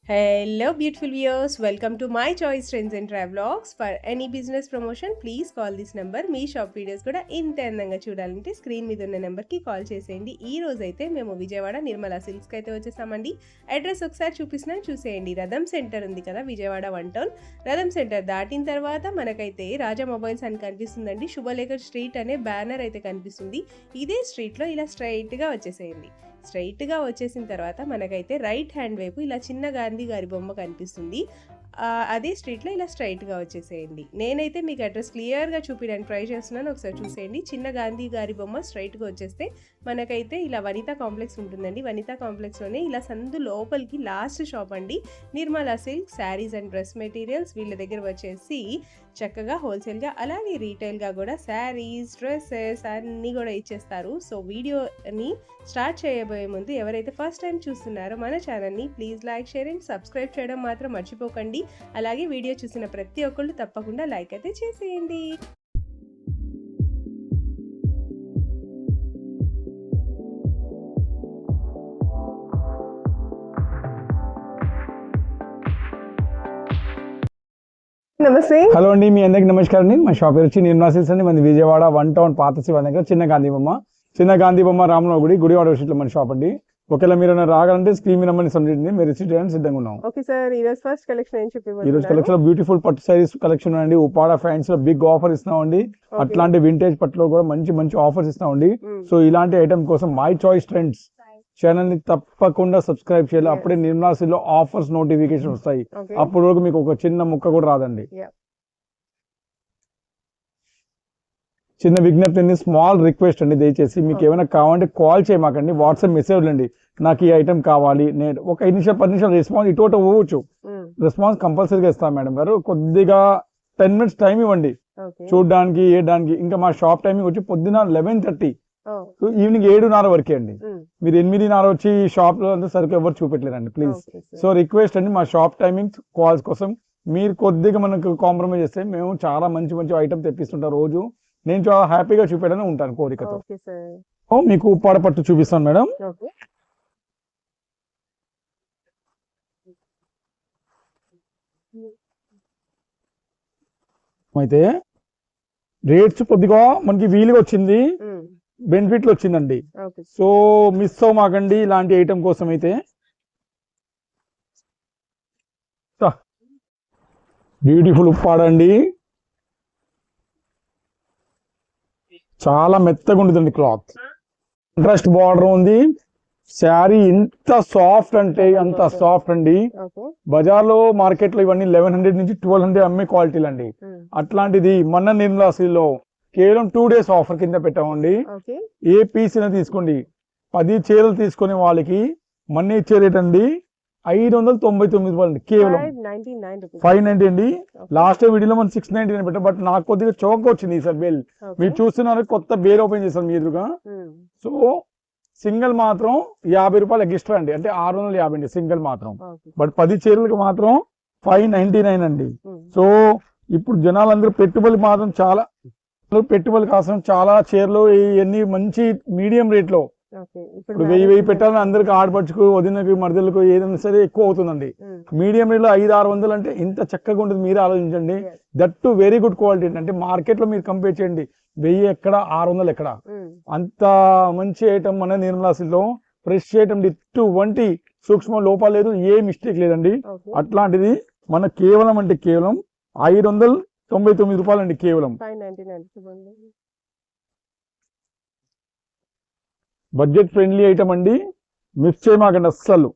Hello, beautiful viewers. Welcome to my choice trends and travelogs. For any business promotion, please call this number. Me shop videos కూడా ఇంత అందంగా చూడాలంటే screen మీద ఉన్న నెంబర్కి call చేసేయండి. ఈ రోజు అయితే మేము విజయవాడ నిర్మలా సిల్క్స్కి అయితే వచ్చేసామండి. అడ్రస్ ఒకసారి చూపిస్తున్నాను, చూసేయండి. రథం సెంటర్ ఉంది కదా విజయవాడ 1 టౌన్. రథం సెంటర్ దాటిన తర్వాత మనకైతే రాజా మొబైల్స్ అని కనిపిస్తుందండి. శుభలేఖర్ స్ట్రీట్ అనే బ్యానర్ అయితే కనిపిస్తుంది. ఇదే స్ట్రీట్లో ఇలా స్ట్రైట్గా వచ్చేసేయండి. స్ట్రైట్గా వచ్చేసిన తర్వాత మనకైతే రైట్ హ్యాండ్ వైపు ఇలా చిన్న గాంధీ గారి బొమ్మ కనిపిస్తుంది. అదే స్ట్రీట్లో ఇలా స్ట్రైట్గా వచ్చేసేయండి. నేనైతే మీకు అడ్రస్ క్లియర్గా చూపించడానికి ట్రై చేస్తున్నాను, ఒకసారి చూసేయండి. చిన్న గాంధీ గారి బొమ్మ స్ట్రైట్గా వచ్చేస్తే మనకైతే ఇలా వనితా కాంప్లెక్స్ ఉంటుందండి. వనితా కాంప్లెక్స్లోనే ఇలా సందు లోపలికి లాస్ట్ షాప్ అండి Nirmala silk saris and dress materials. వీళ్ళ దగ్గర వచ్చేసి చక్కగా హోల్సేల్గా అలాగే రీటైల్గా కూడా శారీస్ డ్రెస్సెస్ అన్నీ కూడా ఇచ్చేస్తారు. సో వీడియోని స్టార్ట్ చేయబోయే ముందు ఎవరైతే ఫస్ట్ టైం చూస్తున్నారో మన ఛానల్ని please like share and subscribe చేయడం మాత్రం మర్చిపోకండి. అలాగే వీడియో చూసిన ప్రతి ఒక్కళ్ళు తప్పకుండా లైక్ అయితే చేసేయండి. నమస్తే. హలో అండి, మీ అందరికి నమస్కారం అండి. మా షాప్ వచ్చి నిర్మలా సిల్క్స్ అండి. మన విజయవాడ 1 టౌన్ పాత శివ దగ్గర చిన్న గాంధీ బొమ్మ రామరావు గుడి గుడివాడ స్ట్రీట్లో మన షాప్ అండి. ఒకవేళ మీరు రాగాలంటే స్క్రీన్ మీద నెంబర్ని సంప్రదించండి, మీరు రిసీవ్ చేయడానికి సిద్ధంగా ఉన్నాం. ఓకే సార్, ఈ రోజు ఫస్ట్ కలెక్షన్ ఏం చెప్పివ్వండి. ఈ రోజు కలెక్షన్ బ్యూటిఫుల్ పట్టు సారీస్ కలెక్షన్ అండి. ఉపాడ ఫ్యాన్స్ లో బిగ్ ఆఫర్ ఇస్తామండి. అట్లాంటి వింటేజ్ పట్టులో కూడా మంచి మంచి ఆఫర్స్ ఇస్తామండి. సో ఇలాంటి ఐటమ్ కోసం మై చాయిస్ ట్రెండ్స్ ఛానల్ ని తప్పకుండా సబ్స్క్రైబ్ చేయాలి. అప్పుడే నిర్మలా సిల్క్ లో ఆఫర్స్ నోటిఫికేషన్ వస్తాయి. అప్పుడు వరకు మీకు ఒక చిన్న ముక్క కూడా రాదండి. చిన్న విజ్ఞప్తి అండి, స్మాల్ రిక్వెస్ట్ అండి. దయచేసి మీకు ఏమైనా కావాలంటే కాల్ చేయమాకండి, వాట్సాప్ మెసేజ్ అండి. నాకు ఈ ఐటమ్ కావాలి, నేను ఒక 5 నిమిషాలు 10 నిమిషాలు రెస్పాన్స్ ఇటు పోవచ్చు. రెస్పాన్స్ కంపల్సరీగా ఇస్తాం మేడం గారు. కొద్దిగా 10 మినిట్స్ టైం ఇవ్వండి చూడడానికి వేయడానికి. ఇంకా మా షాప్ టైమింగ్ వచ్చి పొద్దున 11:30 ఈవినింగ్ 7:30 వరకే అండి. మీరు 8:30 వచ్చి షాప్ లో అంతా సరిగ్గా ఎవరు చూపెట్టలేరండి ప్లీజ్. సో రిక్వెస్ట్ అండి, మా షాప్ టైమింగ్ కాల్స్ కోసం మీరు కొద్దిగా మనకు కాంప్రమైజ్ చేస్తే మేము చాలా మంచి మంచి ఐటమ్ తెప్పిస్తుంటాం రోజు. నేను చాలా హ్యాపీగా చూపెట్టడానికి ఉంటాను కోరికతో. మీకు ఉప్పాడ పట్టు చూపిస్తాను మేడం. అయితే రేట్స్ కొద్దిగా మనకి వీలుగా వచ్చింది, బెనిఫిట్లు వచ్చిందండి. సో మిస్ అవ్వమాకండి ఇలాంటి ఐటమ్ కోసం. అయితే బ్యూటిఫుల్ ఉప్పాడండి, చాలా మెత్తగా ఉంటుందండి క్లాత్. కాంట్రాస్ట్ బార్డర్ ఉంది. శారీ ఎంత సాఫ్ట్ అంటే అంత సాఫ్ట్ అండి. బజార్ లో మార్కెట్ లో ఇవన్నీ 1100 నుంచి 1200 అమ్మే క్వాలిటీలు అండి. అట్లాంటిది మన నిర్మలా సిల్క్ లో కేవలం 2 days ఆఫర్ కింద పెట్టామండి. ఏ పీస్ అయినా తీసుకోండి, 10 చీరలు తీసుకునే వాళ్ళకి మన ఇచ్చే రేట్ అండి 599 రూపాయలు, కేవలం 590 అండి. లాస్ట్ వీడియోలో మనం 690 పెట్టాం, బట్ నాకు కొద్దిగా చౌక వచ్చింది సార్ బేల్. మీరు చూస్తున్నారు, కొత్త బేల్ ఓపెన్ చేశారు మీ ఎదురుగా. సో సింగిల్ మాత్రం 50 రూపాయలు ఎక్స్ట్రా అండి, అంటే 650 అండి సింగిల్ మాత్రం. బట్ 10 చీరలకు మాత్రం 599 అండి. సో ఇప్పుడు జనాలందరూ పెట్టుబడి మాత్రం పెట్టుబడి కోసం చాలా చీరలు ఇవన్నీ మంచి మీడియం రేట్ లో ఇప్పుడు 1000 పెట్టాలని అందరికి ఆడపడుచుకు వదినకి మరదలకు ఏదైనా సరే ఎక్కువ అవుతుందండి. మీడియం రేట్ లో 500-600 అంటే ఇంత చక్కగా ఉంటుంది. మీరు ఆలోచించండి. That to very good quality. అంటే మార్కెట్ లో మీరు కంపేర్ చేయండి, 1000 ఎక్కడ 600 ఎక్కడ. అంత మంచి ఐటమ్ మన నిర్మలా సిల్క్ లో ఫ్రెష్ ఐటమ్, ఇటువంటి సూక్ష్మ లోపాలు లేదు, ఏ మిస్టేక్ లేదండి. అట్లాంటిది మన కేవలం అంటే కేవలం 599 రూపాయలు అండి, కేవలం. బడ్జెట్ ఫ్రెండ్లీ ఐటమ్ అండి, మిస్ చేయమాకండి అస్సలు.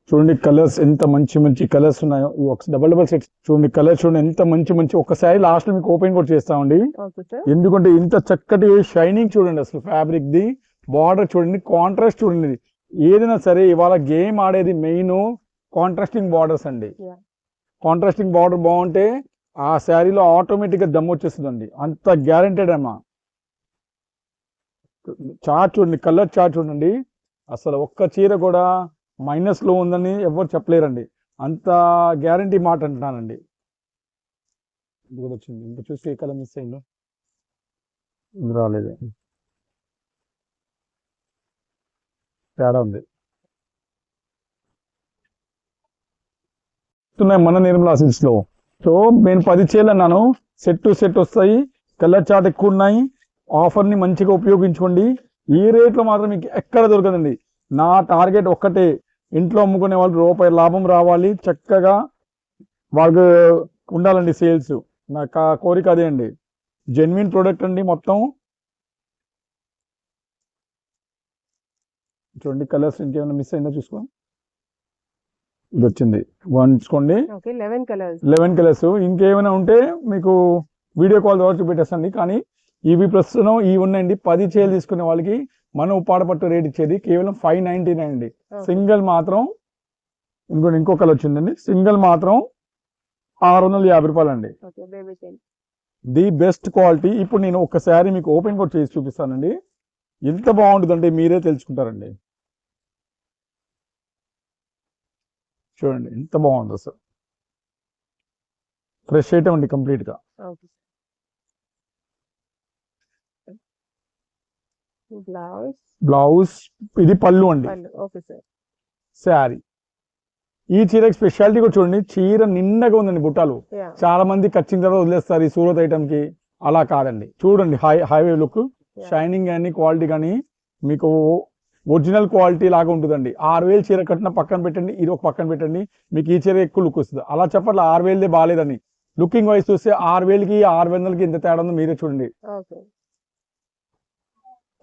చూడండి కలర్స్ ఎంత మంచి మంచి కలర్స్ ఉన్నాయో. డబల్ సెట్స్ చూడండి, కలర్స్ చూడండి ఎంత మంచి మంచి. ఒక్కసారి లాస్ట్ లో మీకు ఓపెన్ కూడా చేస్తామండి, ఎందుకంటే ఇంత చక్కటి షైనింగ్ చూడండి. అసలు ఫ్యాబ్రిక్ ది బార్డర్ చూడండి, కాంట్రాస్ట్ చూడండి. ఏదైనా సరే ఇవాళ గేమ్ ఆడేది మెయిన్ కాంట్రాస్టింగ్ బార్డర్స్ అండి. కాంట్రాస్టింగ్ బార్డర్ బాగుంటే ఆ శారీలో ఆటోమేటిక్ గా దమ్ వచ్చేస్తుందండి, అంత గ్యారెంటెడ్ అమ్మా. చార్ట్ చూడండి, కలర్ చార్ట్ చూడండి. అసలు ఒక్క చీర కూడా మైనస్లో ఉందని ఎవరు చెప్పలేరండి. అంత గ్యారంటీ మాట అంటున్నానండి. ఇది కూడా వచ్చింది. ఇంకా చూస్తే ఏ కలర్ మిస్ అయిందో, ఇది రాలేదు, తేడా ఉంది. ఉన్నాయి మన నిర్మలా సిల్క్స్ లో. సో నేను 10 చీరలు అన్నాను, సెట్ టు సెట్ వస్తాయి, కలర్ చార్ట్ ఎక్కువ ఉన్నాయి. ఆఫర్ని మంచిగా ఉపయోగించుకోండి. ఈ రేట్లో మాత్రం మీకు ఎక్కడ దొరకదండి. నా టార్గెట్ ఒక్కటే, ఇంట్లో అమ్ముకునే వాళ్ళు రూపాయి లాభం రావాలి, చక్కగా వాళ్ళకు ఉండాలండి సేల్స్. నా కోరిక అదే అండి. జెన్యున్ ప్రోడక్ట్ అండి మొత్తం. చూడండి కలర్స్ ఇంకేమైనా మిస్ అయిందో చూసుకో. ఇది వచ్చింది చూసుకోండి, 11 కలర్స్. ఇంకేమైనా ఉంటే మీకు వీడియో కాల్ ద్వారా చూపెట్టేస్తాండి. కానీ ఇవి ప్రస్తుతం ఇవి ఉన్నాయండి. 10 చీరలు తీసుకునే వాళ్ళకి మనం ఉప్పాడపట్టు రేట్ ఇచ్చేది కేవలం 599 అండి. సింగిల్ మాత్రం ఇంకో కలర్ వచ్చిందండి. సింగిల్ మాత్రం 650 రూపాయలు అండి. The best quality. ఇప్పుడు నేను ఒక్కసారి మీకు ఓపెన్ కూడా చేసి చూపిస్తానండి. ఎంత బాగుంటుందంటే మీరే తెలుసుకుంటారండి. చూడండి ఎంత బాగుందో అసలు. ఫ్రెష్ ఐటమ్ అండి కంప్లీట్ గా. బ్లౌజ్ ఇది పళ్ళు అండి. శారీ. ఈ చీర స్పెషాలిటీ కూడా చూడండి, చీర నిండగా ఉందండి బుట్టాలు. చాలా మంది కచ్చిన తర్వాత వదిలేస్తారు ఈ సూరత్ ఐటమ్ కి, అలా కాదండి. చూడండి హైవే లుక్, షైనింగ్ కానీ క్వాలిటీ కానీ మీకు ఒరిజినల్ క్వాలిటీ లాగా ఉంటుందండి. 6000 చీర కట్టిన పక్కన పెట్టండి, ఇది ఒక పక్కన పెట్టండి, మీకు ఈ చీర ఎక్కువ లుక్ వస్తుంది. అలా చెప్పట్ల 6000దే బాగాలేదని. లుకింగ్ వైజ్ చూస్తే 6000కి 600కి ఎంత తేడా ఉందో మీరే చూడండి.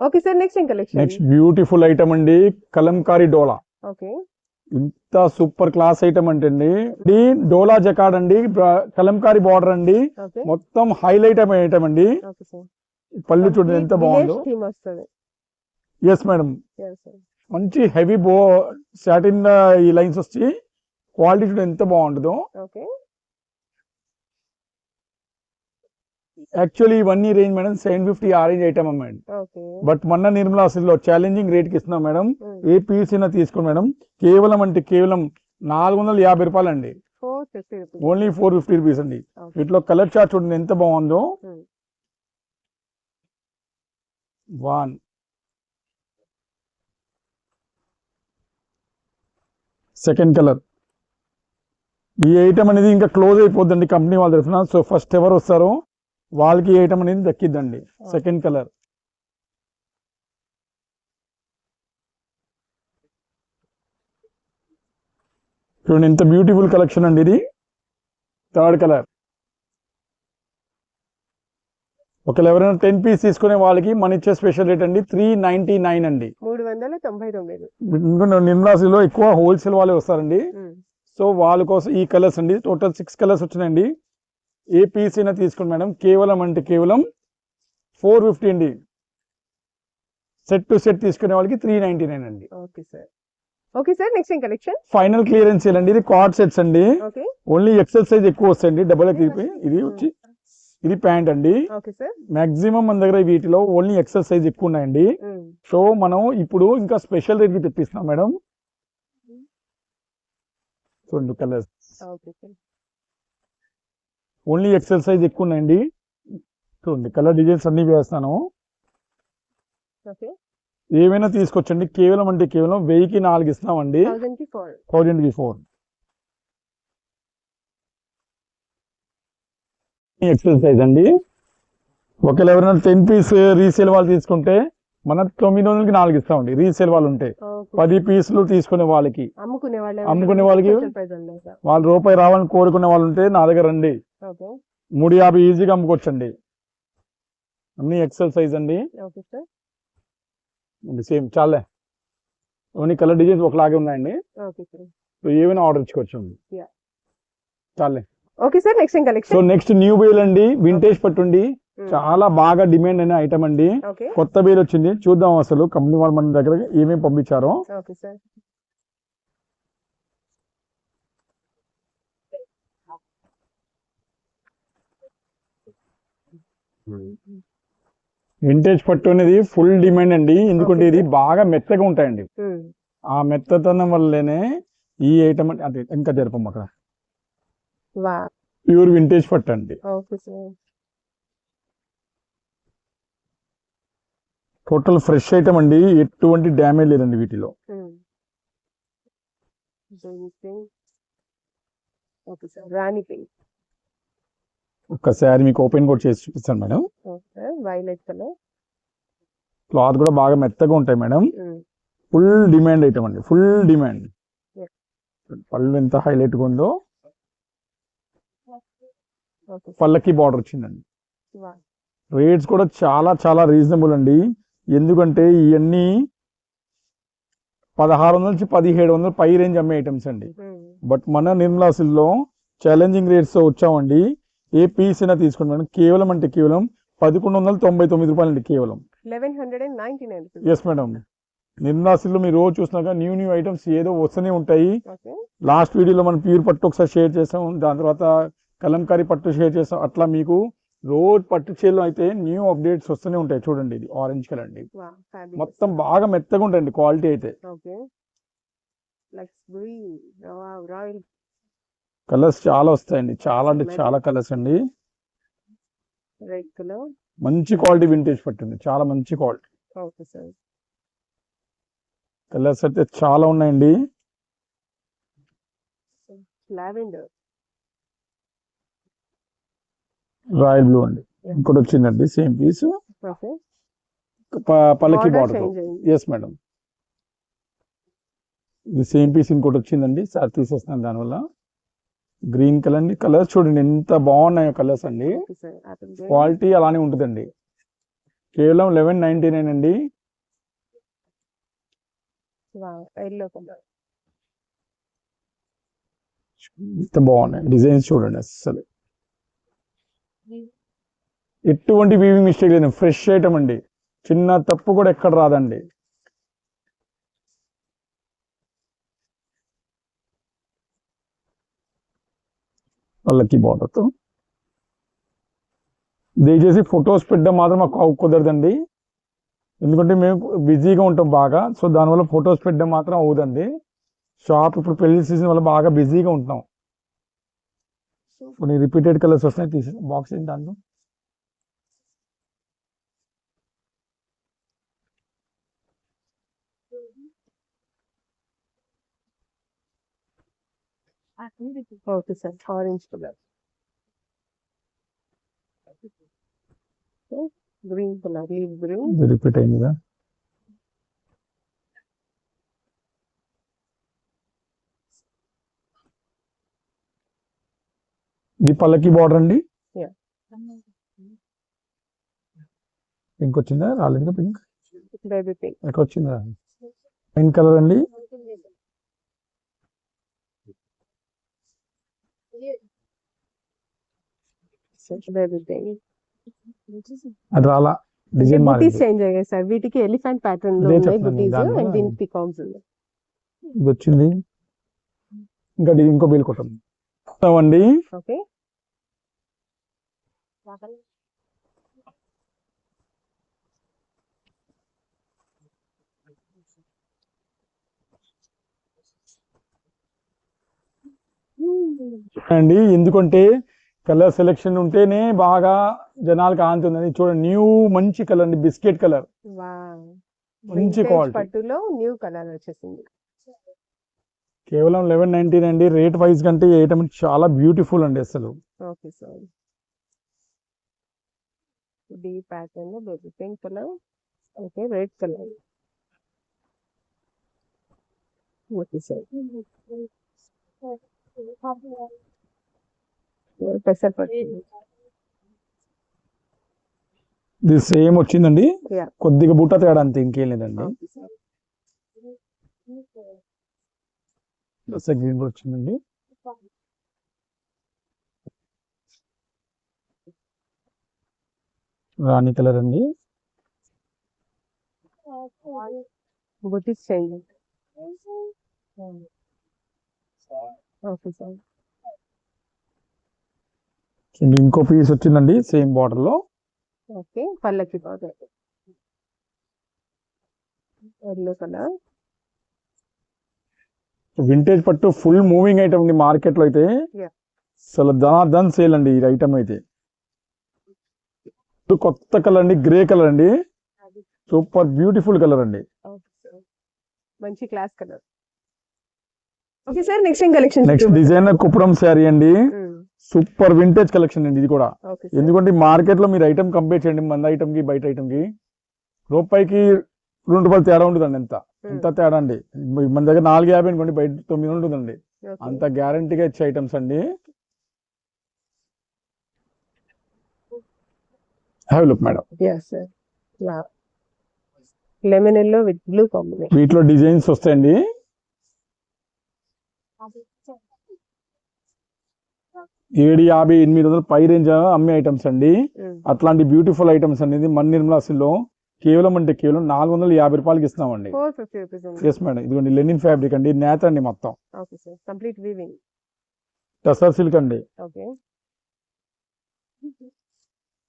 Okay sir, next beautiful item అండి, కలంకారీ డోలా. ఇంత సూపర్ క్లాస్ ఐటమ్ అంటే అండి, డోలా జకాడ్ అండి, కలంకారీ బార్డర్ అండి, మొత్తం హైలైట్ ఐటమ్ అండి. పళ్ళు చూడండి ఎంత బాగుందో. ఎస్ మేడం, మంచి హెవీ సాటిన్ ఈ లైన్స్ వచ్చి క్వాలిటీ చూడండి ఎంత బాగుంటుందో. యాక్చువల్లీ ఇవన్నీ రేంజ్ మేడం 750 ఆ రేంజ్ ఐటమ్ మేడం. బట్ మొన్న నిర్మలా లో ఛాలెంజింగ్ రేట్ కి ఇస్తున్నాం మేడం. ఏ పీస్ అయినా తీసుకోండి మేడం, కేవలం అంటే కేవలం 450 రూపాయలు అండి. ఓన్లీ 450 రూపీస్ అండి. వీటిలో కలర్ చార్ట్ చూడండి ఎంత బాగుందో. 1 సెకండ్ కలర్. ఈ ఐటమ్ అనేది ఇంకా క్లోజ్ అయిపోద్దండి కంపెనీ వాళ్ళ తరఫున. సో ఫస్ట్ ఎవరు వస్తారో వాళ్ళకి ఈ ఐటమ్ అనేది దక్కిద్దండి. Second colour. చూడండి ఎంత బ్యూటిఫుల్ కలెక్షన్ అండి ఇది. Third colour. ఒకవేళ ఎవరైనా 10 పీస్ తీసుకునే వాళ్ళకి మన ఇచ్చే స్పెషల్ రేట్ అండి 399 అండి. 399. నిర్మలాసిలో ఎక్కువ హోల్సేల్ వాళ్ళే వస్తారండి. సో వాళ్ళ కోసం ఈ కలర్స్ అండి. టోటల్ 6 కలర్స్ వచ్చినాయండి. ఏ పీస్ అయినా తీసుకోండి మేడం, కేవలం అంటే కేవలం 450 అండి. సెట్ టు సెట్ తీసుకునే వాళ్ళకి 399 అండి. నెక్స్ట్ ఫైనల్ క్లియరెన్స్ సేల్ అండి. ఇది కార్డ్ సెట్స్ అండి. ఓన్లీ ఎక్సెల్ సైజ్ ఎక్కువ వస్తాయండి. డబుల్ ఇది వచ్చి ఇది ప్యాంట్ అండి. మాక్సిమం మన దగ్గర వీటిలో ఓన్లీ ఎక్సెల్ సైజ్ ఎక్కువ ఉన్నాయండి. సో మనం ఇప్పుడు ఇంకా స్పెషల్ రేట్ కి తెప్పిస్తున్నాం మేడం. చూడండి కలర్స్ ఓన్లీ ఎక్సెల్ సైజ్ ఎక్కువ ఉన్నాయండి. చూడండి కలర్ డిజైన్స్ అన్ని వేస్తాను. ఏమైనా తీసుకొచ్చండి, కేవలం అంటే కేవలం 1000కి 4 ఇస్తున్నామండి. 1000కి 4 ఎక్సెల్ సైజ్ అండి. ఒకవేళ ఎవరైనా 10 పీస్ రీసేల్ వాళ్ళు తీసుకుంటే మన 900కి 4 ఇస్తామండి. రీసేల్ వాళ్ళు ఉంటే 10 పీసులు తీసుకునే వాళ్ళకి, అమ్ముకునే వాళ్ళకి వాళ్ళు రూపాయి రావాలని కోరుకునే వాళ్ళు ఉంటే నా దగ్గర రండి. 350 ఈజీగా అమ్ముకోవచ్చండి. అన్ని ఎక్సెల్ సైజ్ అండి. సేమ్ చాలే, ఓన్లీ కలర్ డిజైన్స్ ఒకలాగే ఉన్నాయండి. ఏమైనా ఆర్డర్ ఇచ్చుకోవచ్చు. చాలే. సో నెక్స్ట్ న్యూ బేల్ అండి, వింటేజ్ పట్టుండి, చాలా బాగా డిమాండ్ అయిన ఐటమ్ అండి. కొత్త బేల్ వచ్చింది, చూద్దాం అసలు కంపెనీ వాళ్ళు మన దగ్గర ఏమేమి పంపించారో. వింటేజ్ పట్టు అనేది ఫుల్ డిమాండ్ అండి, ఎందుకంటే ఇది బాగా మెత్తగా ఉంటాయండి. ఆ మెత్తదనం వల్లనే ఈ ఐటమ్ అంటే ఇంకా జరపం అక్కడ ప్యూర్ వింటేజ్ పట్టు అండి. టోటల్ ఫ్రెష్ ఐటమ్ అండి, ఎటువంటి డ్యామేజ్ లేదండి వీటిలో. ఒక్కసారి మీకు ఓపెన్ కూడా చేసి చూపిస్తాను మేడం. వైలెట్ కలర్ క్లాత్ కూడా బాగా మెత్తగా ఉంటాయి మేడం. ఫుల్ డిమాండ్ ఐటమ్ అండి, ఫుల్ డిమాండ్. పళ్ళు ఎంత హైలైట్ గా ఉందో. పళ్ళకి బార్డర్ వచ్చిందండి. రేట్స్ కూడా చాలా చాలా రీజనబుల్ అండి, ఎందుకంటే ఇవన్నీ 1600 నుంచి 1700 పై రేంజ్ అమ్మే ఐటమ్స్ అండి. బట్ మన నిర్మలా సిల్క్ లో ఛాలెంజింగ్ రేట్స్ తో వచ్చామండి. ఏ పీస్ అయినా తీసుకోండి మేడం, కేవలం అంటే కేవలం 1199 రూపాయలు అండి, కేవలం 1199. Yes madam. నిర్మలా సిల్క్ లో మీరు రోజు చూసినాక న్యూ ఐటమ్స్ ఏదో వస్తూనే ఉంటాయి. లాస్ట్ వీడియోలో మనం ప్యూర్ పట్టు ఒకసారి షేర్ చేసాం, దాని తర్వాత కలంకారీ పట్టు షేర్ చేసాం. అట్లా మీకు రోజు పట్టు చీరలో అయితే న్యూ అప్డేట్స్ వస్తూనే ఉంటాయి. చూడండి, ఇది ఆరెంజ్ కలర్ అండి, మొత్తం బాగా మెత్తగా ఉంటాయండి క్వాలిటీ అయితే. కలర్స్ చాలా వస్తాయండి, చాలా అంటే చాలా కలర్స్ అండి. రెడ్ కలర్ మంచి క్వాలిటీ వింటేజ్ పట్టింది, చాలా మంచి క్వాలిటీ. కలర్స్ అయితే చాలా ఉన్నాయండి. లావెండర్, రాయల్ బ్లూ అండి, ఇంకోటి వచ్చిందండి సేమ్ పీస్, పల్లకి బార్డర్. ఎస్ మేడం, ఇది సేమ్ పీస్ ఇంకోటి వచ్చిందండి. సార్ తీసేస్తున్నాను దానివల్ల. గ్రీన్ కలర్ అండి, కలర్స్ చూడండి ఎంత బాగున్నాయో కలర్స్ అండి, క్వాలిటీ అలానే ఉంటుందండి. కేవలం 1199 అండి. ఎంత బాగున్నాయి డిజైన్స్ చూడండి, అసలు ఎటువంటి వీవింగ్ మిస్టేక్ లేదు, ఫ్రెష్ ఐటమ్ అండి, చిన్న తప్పు కూడా ఎక్కడ రాదండి. వాళ్ళకి బార్డర్తో దయచేసి ఫొటోస్ పెట్టడం మాత్రం మాకు కుదరదండి, ఎందుకంటే మేము బిజీగా ఉంటాం బాగా. సో దానివల్ల ఫొటోస్ పెట్టడం మాత్రం అవుదండి. షాప్ ఇప్పుడు పెళ్లి సీజన్ వల్ల బాగా బిజీగా ఉంటున్నాం. కొన్ని రిపీటెడ్ కలర్స్ వస్తున్నాయి, తీసి బాక్స్ ఏంటి దాంట్లో. Okay sir, orange colour, green colour, leave green, repeat అయిందిగా. ఇది పల్లకి బార్డర్ అండి. పింక్ వచ్చిందా, రాలేదు పింక్, బేబీ పింక్, ఎక్కడ వచ్చిందా, పింక్ కలర్ అండి. అది రాలా, డిజైన్ బుటీస్ చేంజ్ అయ్యాయి సార్, వీటికి ఎలిఫెంట్ ప్యాటర్న్ లో ఉన్నాయి బుటీస్, అండ్ దీనికి పికాక్స్ ఉన్నాయి. ఇది వచ్చింది, ఇంకా ఇంకో బిల్ కొట్టండి అండి. ఓకే, అండి, ఎందుకంటే కలర్ సెలెక్షన్ ఉంటేనే బాగా జనాలకు ఆంతుంది. చూడండి, న్యూ మంచి కలర్ అండి, బిస్కెట్ కలర్, మంచి క్వాలిటీ పట్టులో న్యూ కలర్ వచ్చేసింది. కేవలం 1199 అండి. రేట్ వైజ్ కంటే ఈ ఐటమ్ చాలా బ్యూటిఫుల్ అండి అసలు. ఓకే సార్, డి ప్యాటర్న్ లో baby pink colour, okay red colour. Okay sir, పెసరపట్టు, ఇది సేమ్ వచ్చిందండి, కొద్దిగా బుట్ట తేడా అంతే, ఇంకేం లేదండి. గ్రీన్ కూడా వచ్చిందండి. రాణి కలర్ అండి, బుటీస్ చేంజ్. ఓకే సార్, ఇంకో పీస్ వచ్చిందండి సేమ్ బార్డర్ లో. ఓకే పల్లకి బార్డర్. Yellow colour. వింటేజ్ పట్టు ఫుల్ మూవింగ్ ఐటమ్ ఉంది మార్కెట్ లో అయితే. Yeah. అసలు ధనాధన్ సేల్ అండి ఈ ఐటమ్ అయితే. ఇది కొత్త కలర్ అండి, గ్రే కలర్ అండి, సూపర్ బ్యూటిఫుల్ కలర్ అండి. మంచి class colour. Okay sir, next ఏం collection? Next designer Kuppadam sari అండి, సూపర్ వింటేజ్ కలెక్షన్ అండి ఇది కూడా. ఎందుకంటే మార్కెట్ లో మీరు ఐటమ్ కంపేర్ చేయండి మన ఐటమ్ కి బయట ఐటమ్ కి రూపాయికి ₹2 తేడా ఉంటుందండి. ఎంత తేడా అండి. మన దగ్గర 450 అనుకోండి, బయట 9 ఉంటుందండి. అంత గ్యారంటీగా ఇచ్చే ఐటమ్స్ అండి. Have look madam. Lemon yellow with blue combination. వీటిలో డిజైన్స్ వస్తాయండి. $750-800 పై రేంజ్ అమ్మే ఐటమ్స్ అండి. అట్లాంటి బ్యూటిఫుల్ ఐటమ్స్ అనేది మన నిర్మలా సిల్లో కేవలం ₹450 ఇస్తున్నామండి. Yes madam. ఇదిగోండి లెనిన్ ఫ్యాబ్రిక్ అండి, నేత అండి మొత్తం. Complete weaving. టసర్ సిల్క్ అండి.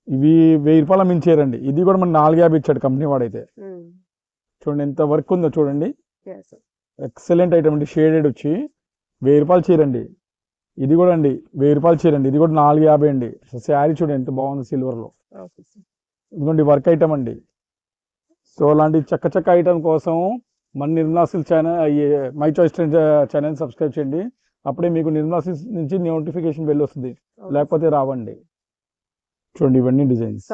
ఇవి ₹1000 మించారండి. ఇది కూడా మన 450 ఇచ్చాడు కంపెనీ వాడైతే. చూడండి ఎంత వర్క్ ఉందో చూడండి. ఎక్సలెంట్ ఐటమ్ అండి. షేడెడ్ వచ్చి ₹1000 చీరండి. ఇది కూడా అండి ₹1000 చీరండి. ఇది కూడా 450 అండి. శారీ చూడండి ఎంత బాగుంది సిల్వర్ లో. ఇదిగోండి వర్క్ ఐటమ్ అండి. సో అలాంటి చక్క ఐటమ్ కోసం మన Nirmala silk channel, my choice trends channel subscribe చేయండి. అప్పుడే మీకు నిర్మలా సిల్క్ నుంచి నోటిఫికేషన్ వెళ్ళి వస్తుంది, లేకపోతే రావండి. చూడండి ఇవన్నీ డిజైన్స్,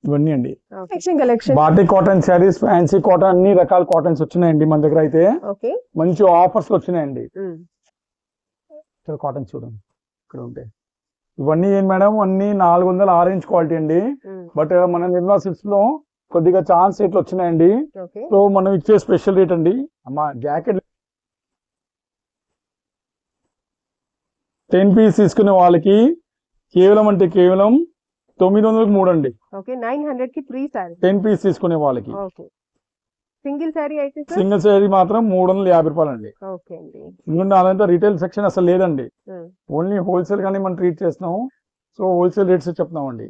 ఇవన్నీ అండి. Batik cotton saris, fancy cotton, అన్ని రకాల కాటన్స్ వచ్చినాయండి మన దగ్గర అయితే. మంచి ఆఫర్స్ వచ్చినాయండి. కాటన్ చూడండి ఇక్కడ ఉంటాయి. ఇవన్నీ ఏం మేడం, అన్ని 400 ఆరెంజ్ క్వాలిటీ అండి. బట్ మన నిర్మలా సిల్క్స్ లో కొద్దిగా ఛాన్స్ రేట్లు వచ్చినాయండి. సో మనం ఇచ్చే స్పెషల్ రేట్ అండి. అమ్మా జాకెట్ 10 పీస్ తీసుకునే వాళ్ళకి కేవలం 900కి 3 అండి. 10 పీస్ తీసుకునే వాళ్ళకి. సింగిల్ శారీ అయితే సింగిల్ శారీ మాత్రం ₹350 అండి. ఎందుకంటే అదంతా రీటైల్ సెక్షన్ అసలు లేదండి. ఓన్లీ హోల్సేల్ గానీ మనం ట్రీట్ చేస్తున్నాం. So wholesale rates చెప్తున్నామండి.